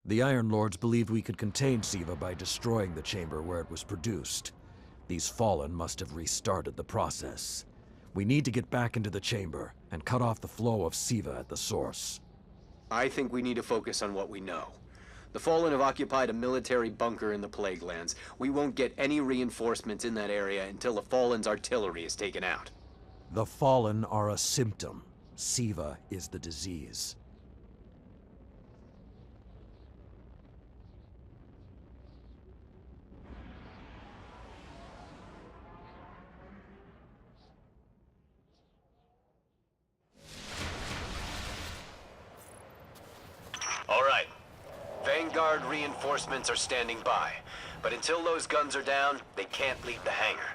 The Iron Lords believed we could contain SIVA by destroying the chamber where it was produced. These Fallen must have restarted the process. We need to get back into the chamber and cut off the flow of SIVA at the source. I think we need to focus on what we know. The Fallen have occupied a military bunker in the Plaguelands. We won't get any reinforcements in that area until the Fallen's artillery is taken out. The Fallen are a symptom. SIVA is the disease. All right. Vanguard reinforcements are standing by. But until those guns are down, they can't leave the hangar.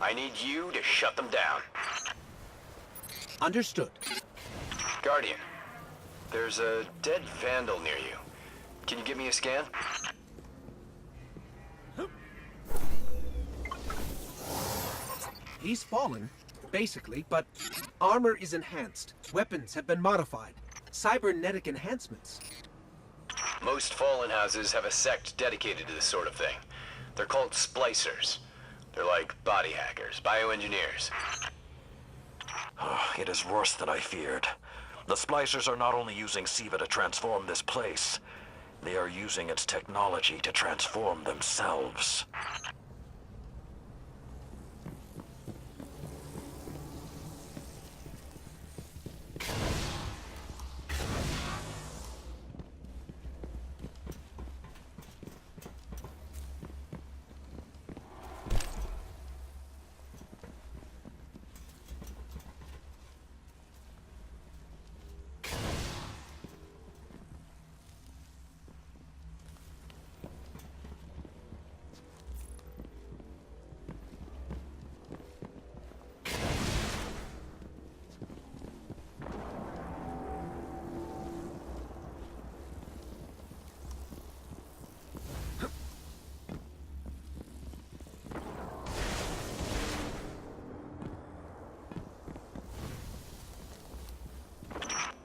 I need you to shut them down. Understood. Guardian, there's a dead Vandal near you. Can you give me a scan? He's fallen, basically, but armor is enhanced. Weapons have been modified. Cybernetic enhancements. Most Fallen houses have a sect dedicated to this sort of thing. They're called splicers. They're like body hackers, bioengineers. It is worse than I feared. The Splicers are not only using SIVA to transform this place, they are using its technology to transform themselves.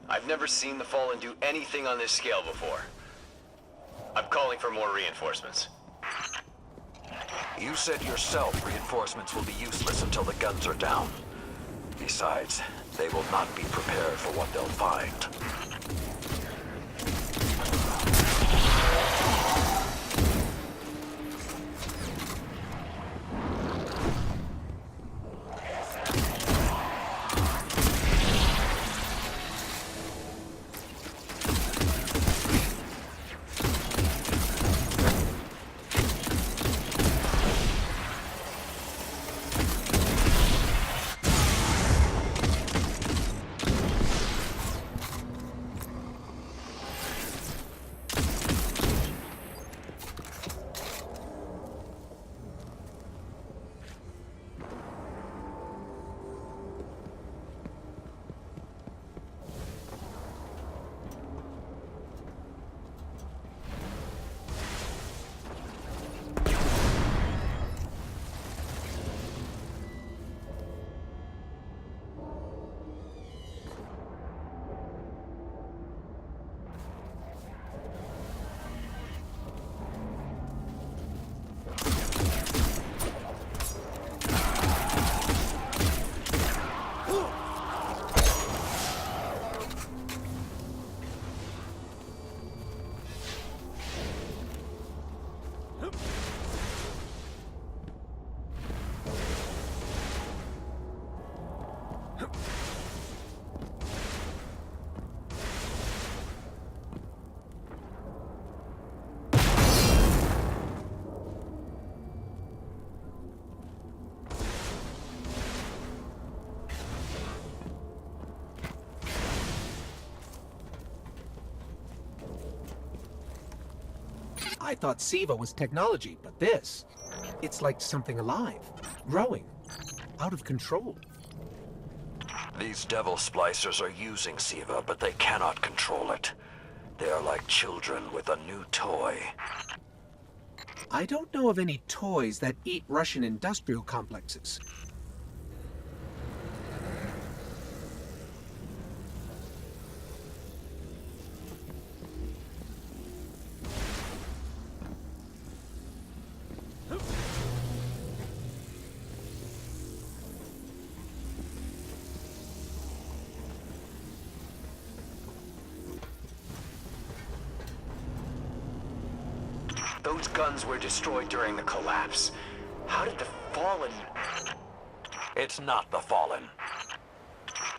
I've never seen the Fallen do anything on this scale before. I'm calling for more reinforcements. You said yourself reinforcements will be useless until the guns are down. Besides, they will not be prepared for what they'll find. I thought SIVA was technology, but this, it's like something alive, growing, out of control. These devil splicers are using SIVA, but they cannot control it. They are like children with a new toy. I don't know of any toys that eat Russian industrial complexes. Fallen's guns were destroyed during the collapse. How did the Fallen... It's not the Fallen.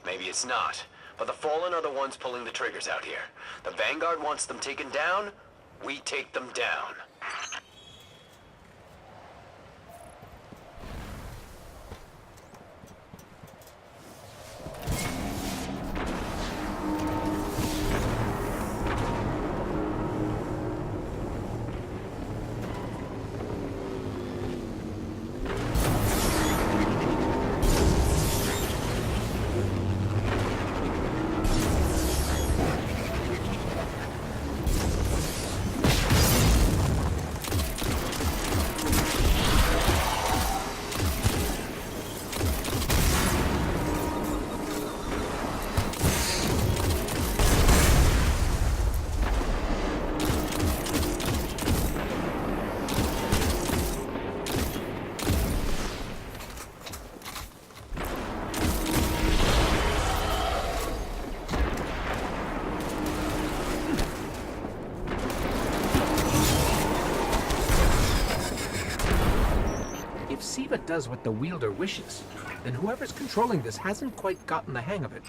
Maybe it's not, but the Fallen are the ones pulling the triggers out here. The Vanguard wants them taken down, we take them down. If Siva does what the wielder wishes, then whoever's controlling this hasn't quite gotten the hang of it.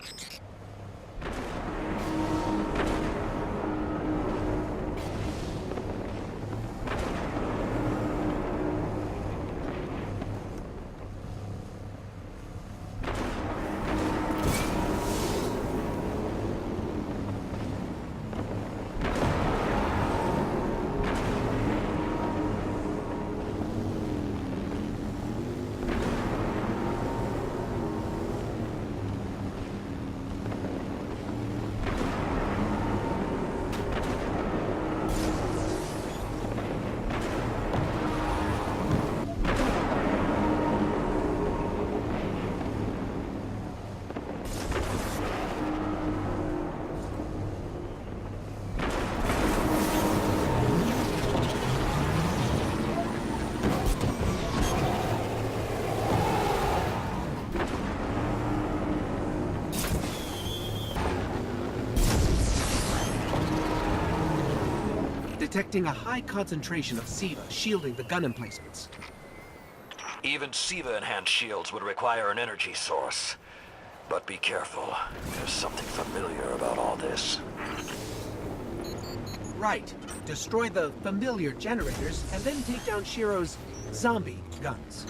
Detecting a high concentration of Siva shielding the gun emplacements. Even Siva-enhanced shields would require an energy source. But be careful. There's something familiar about all this. Right. Destroy the familiar generators and then take down Shiro's zombie guns.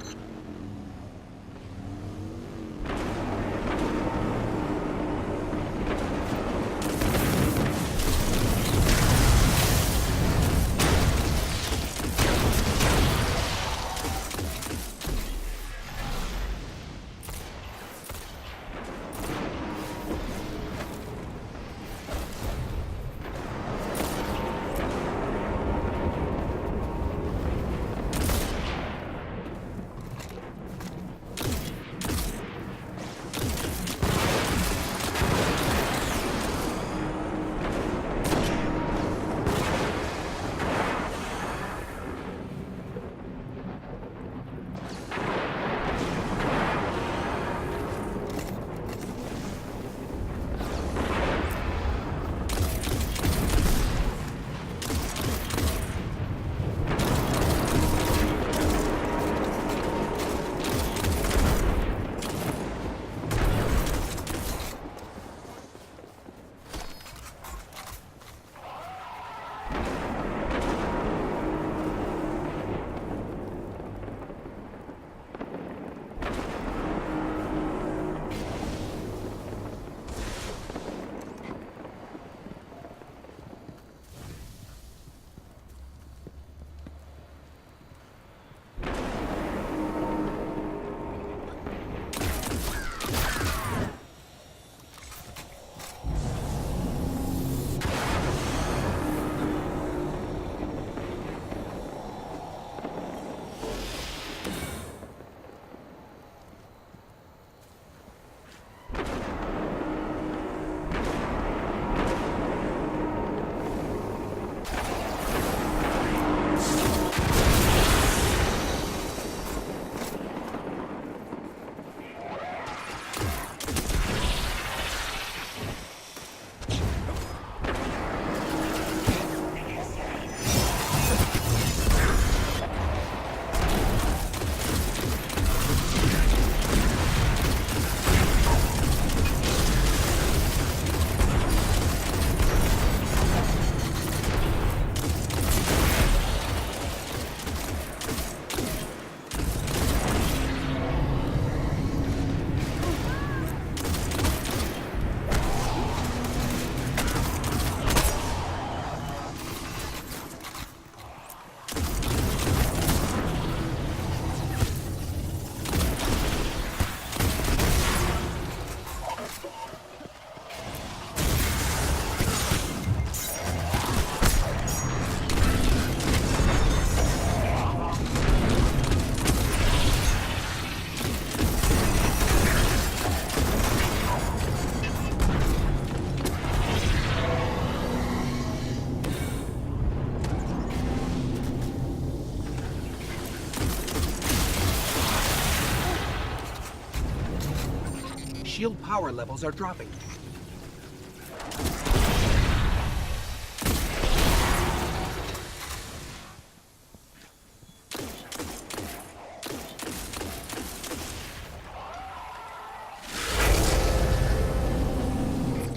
shield power levels are dropping.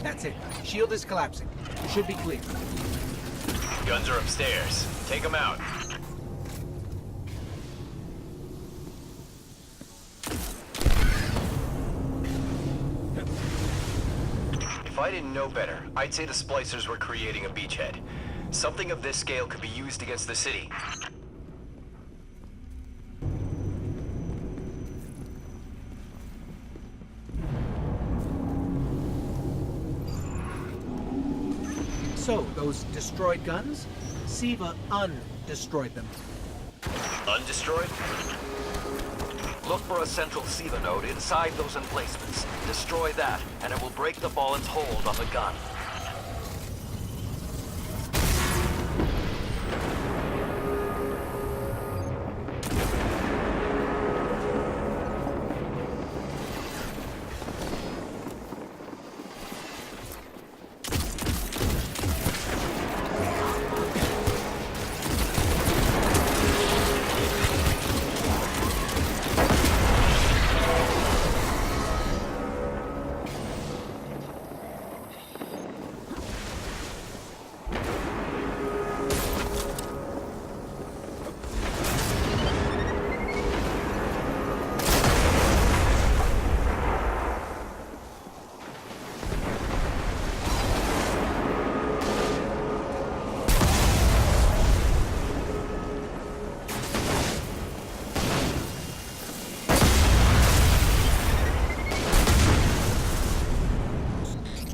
That's it. Shield is collapsing. Should be clear. Guns are upstairs. Take them out. If I didn't know better, I'd say the splicers were creating a beachhead. Something of this scale could be used against the city. So, those destroyed guns? SIVA undestroyed them. Undestroyed? Look for a central SIVA node inside those emplacements. Destroy that, and it will break the Fallen's hold on the gun.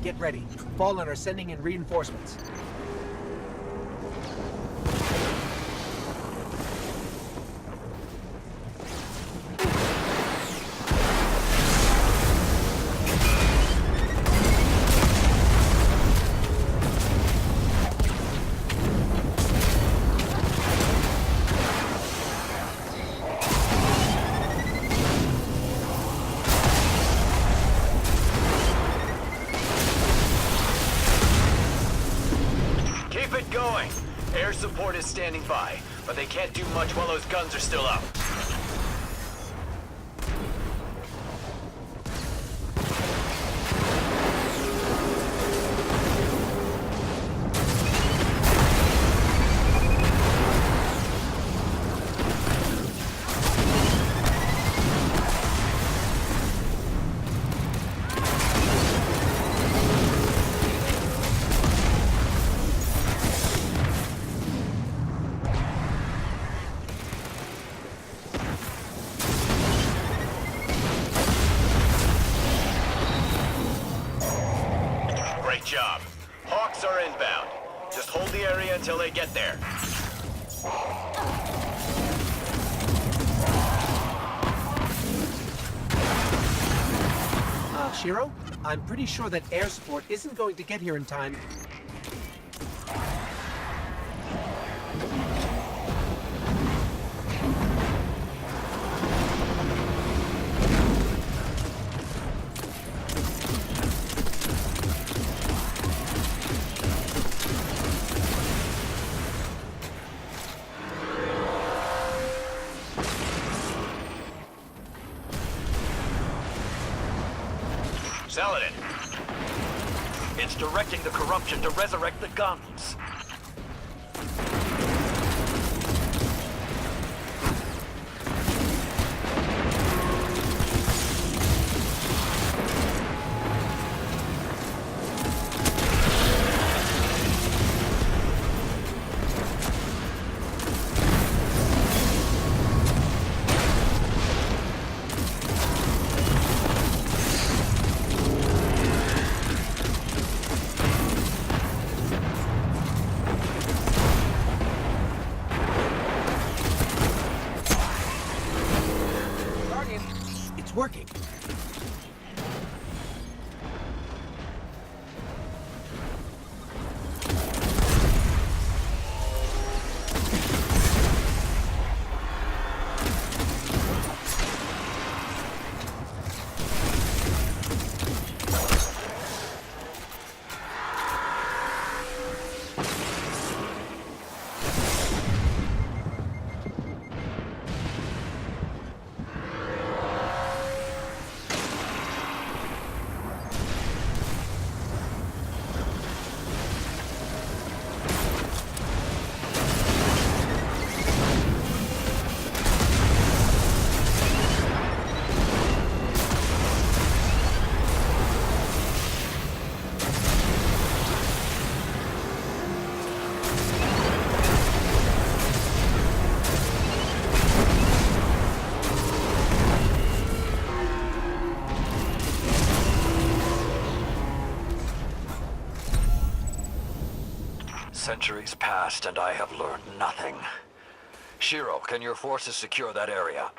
Get ready. Fallen are sending in reinforcements. Air support is standing by, but they can't do much while those guns are still up. Job. Hawks are inbound. Just hold the area until they get there. Shiro? I'm pretty sure that air support isn't going to get here in time. Saladin. It's directing the corruption to resurrect the guns. Centuries passed and I have learned nothing. Shiro, can your forces secure that area?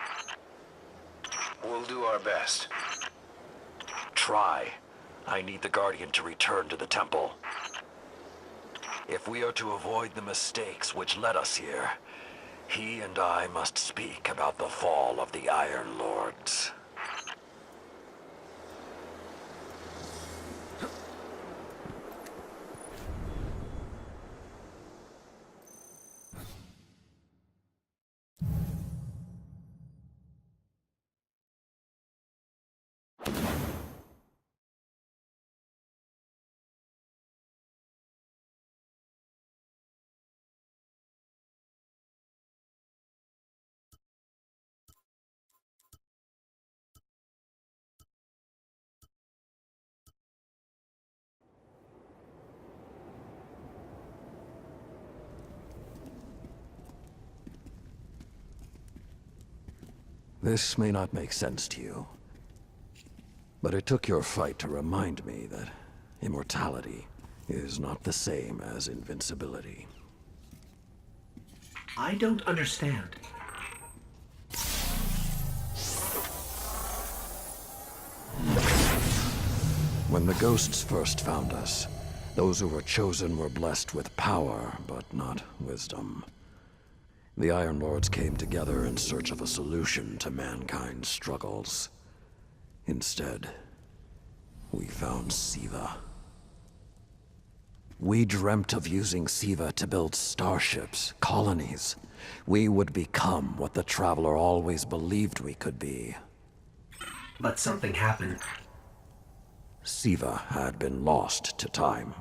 We'll do our best. Try. I need the Guardian to return to the temple. If we are to avoid the mistakes which led us here, he and I must speak about the fall of the Iron Lords. This may not make sense to you, but it took your fight to remind me that immortality is not the same as invincibility. I don't understand. When the ghosts first found us, those who were chosen were blessed with power, but not wisdom. The Iron Lords came together in search of a solution to mankind's struggles. Instead, we found Siva. We dreamt of using Siva to build starships, colonies. We would become what the Traveler always believed we could be. But something happened. Siva had been lost to time.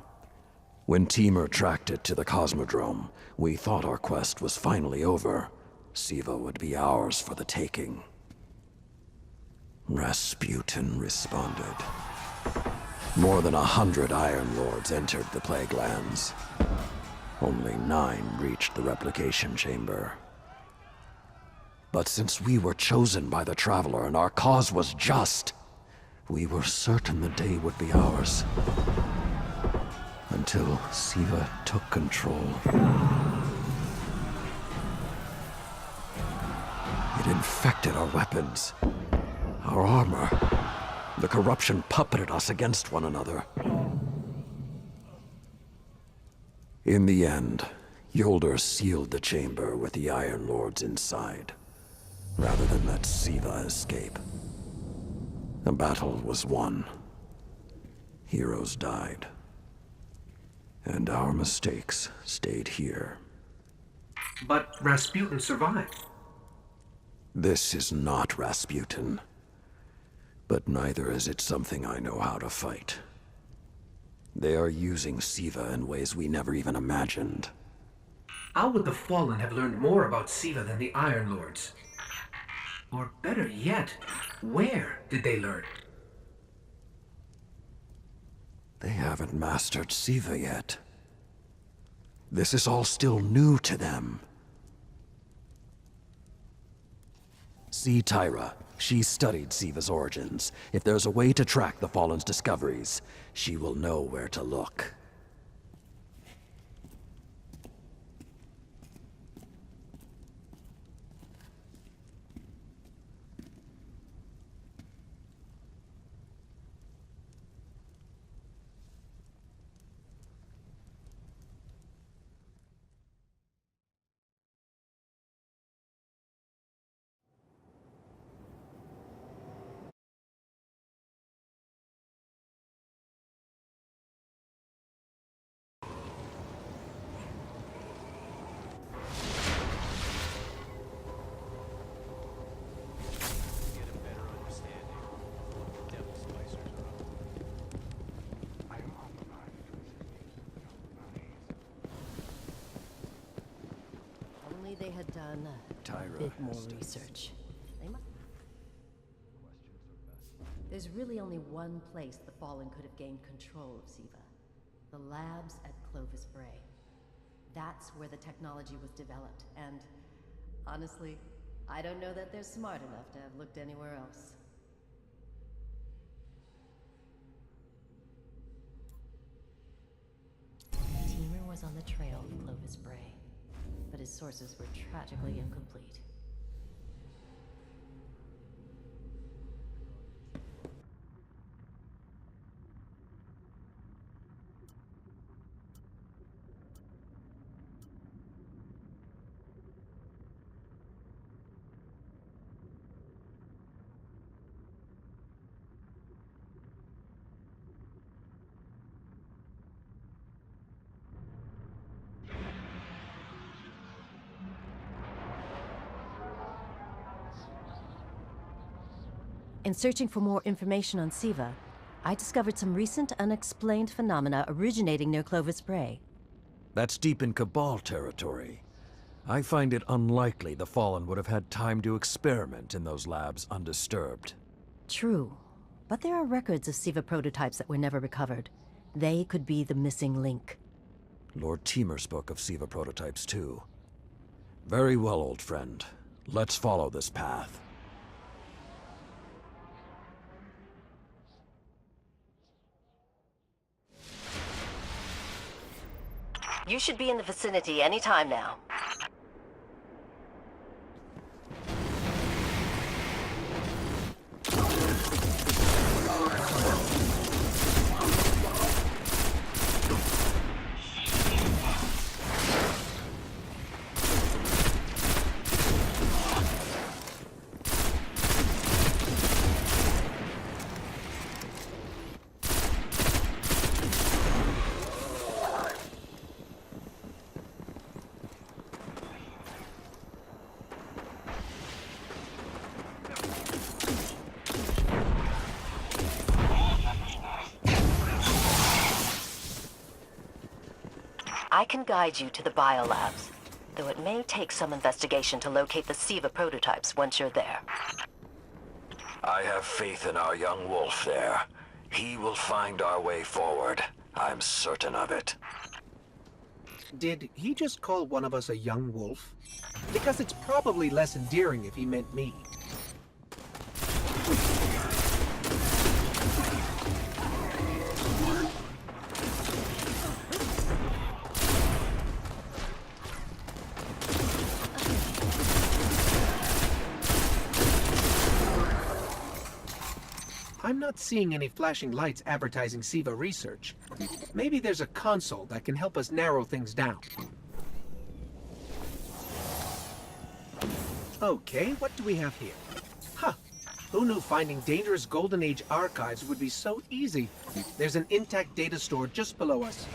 When Temur tracked it to the Cosmodrome, we thought our quest was finally over. Siva would be ours for the taking. Rasputin responded. More than 100 Iron Lords entered the Plaguelands. Only 9 reached the replication chamber. But since we were chosen by the Traveler and our cause was just, we were certain the day would be ours. Until Siva took control. It infected our weapons, our armor. The corruption puppeted us against one another. In the end, Yolder sealed the chamber with the Iron Lords inside, rather than let Siva escape. The battle was won. Heroes died. And our mistakes stayed here. But Rasputin survived. This is not Rasputin. But neither is it something I know how to fight. They are using Siva in ways we never even imagined. How would the Fallen have learned more about Siva than the Iron Lords? Or better yet, where did they learn? They haven't mastered Siva yet. This is all still new to them. See Tyra. She studied Siva's origins. If there's a way to track the Fallen's discoveries, she will know where to look. They had done a bit more research. There's really only one place the Fallen could have gained control of Siva. The labs at Clovis Bray. That's where the technology was developed, and honestly, I don't know that they're smart enough to have looked anywhere else. Temur was on the trail of Clovis Bray, but his sources were tragically incomplete. In searching for more information on SIVA, I discovered some recent unexplained phenomena originating near Clovis Bray. That's deep in Cabal territory. I find it unlikely the Fallen would have had time to experiment in those labs undisturbed. True, but there are records of SIVA prototypes that were never recovered. They could be the missing link. Lord Teemer spoke of SIVA prototypes too. Very well, old friend. Let's follow this path. You should be in the vicinity any time now. I can guide you to the biolabs, though it may take some investigation to locate the SIVA prototypes once you're there. I have faith in our young wolf there. He will find our way forward. I'm certain of it. Did he just call one of us a young wolf? Because it's probably less endearing if he meant me. I'm not seeing any flashing lights advertising SIVA research. Maybe there's a console that can help us narrow things down. Okay, what do we have here? Huh. Who knew finding dangerous Golden Age archives would be so easy? There's an intact data store just below us.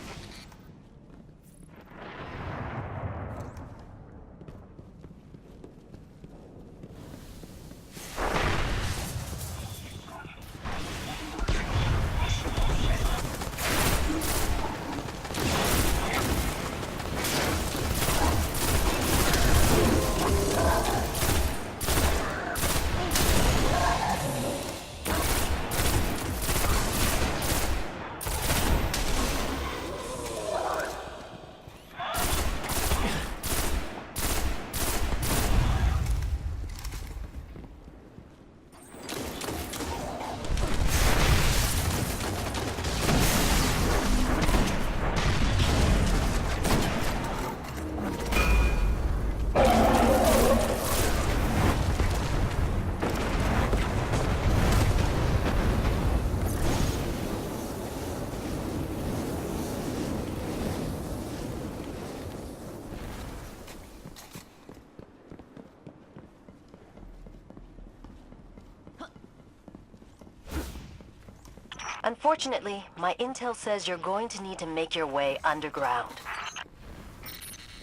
Unfortunately, my intel says you're going to need to make your way underground.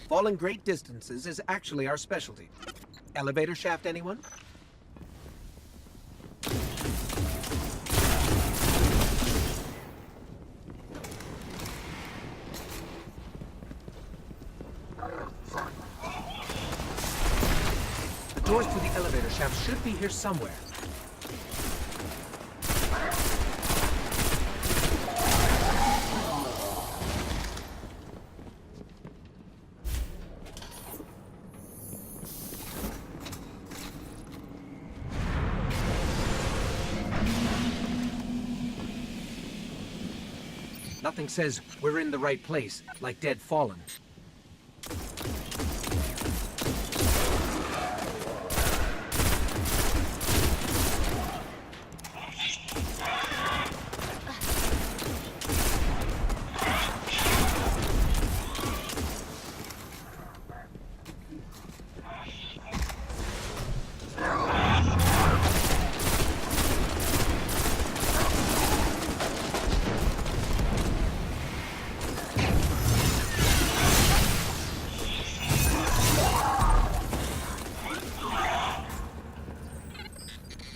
Falling great distances is actually our specialty. Elevator shaft, anyone? The doors to the elevator shaft should be here somewhere. Nothing says we're in the right place, like dead Fallen.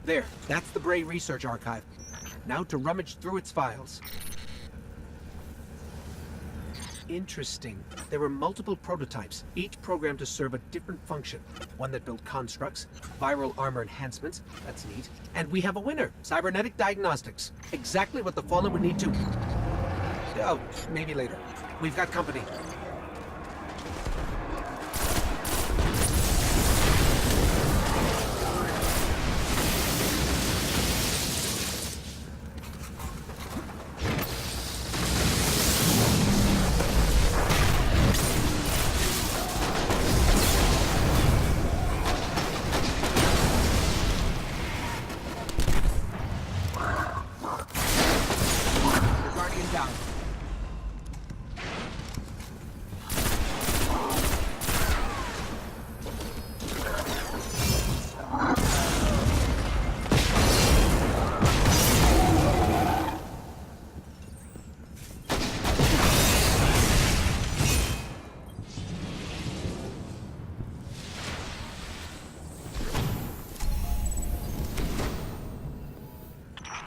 There, that's the Bray Research Archive. Now to rummage through its files. Interesting. There were multiple prototypes, each programmed to serve a different function. One that built constructs, viral armor enhancements, that's neat. And we have a winner, cybernetic diagnostics. Exactly what the Fallen would need to... Oh, maybe later. We've got company.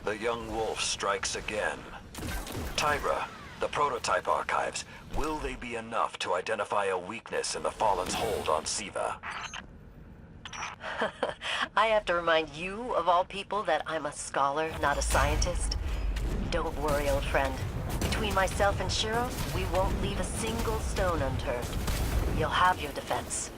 The young wolf strikes again. Tyra, the prototype archives, will they be enough to identify a weakness in the Fallen's hold on Siva? I have to remind you, of all people, that I'm a scholar, not a scientist. Don't worry, old friend. Between myself and Shiro, we won't leave a single stone unturned. You'll have your defense.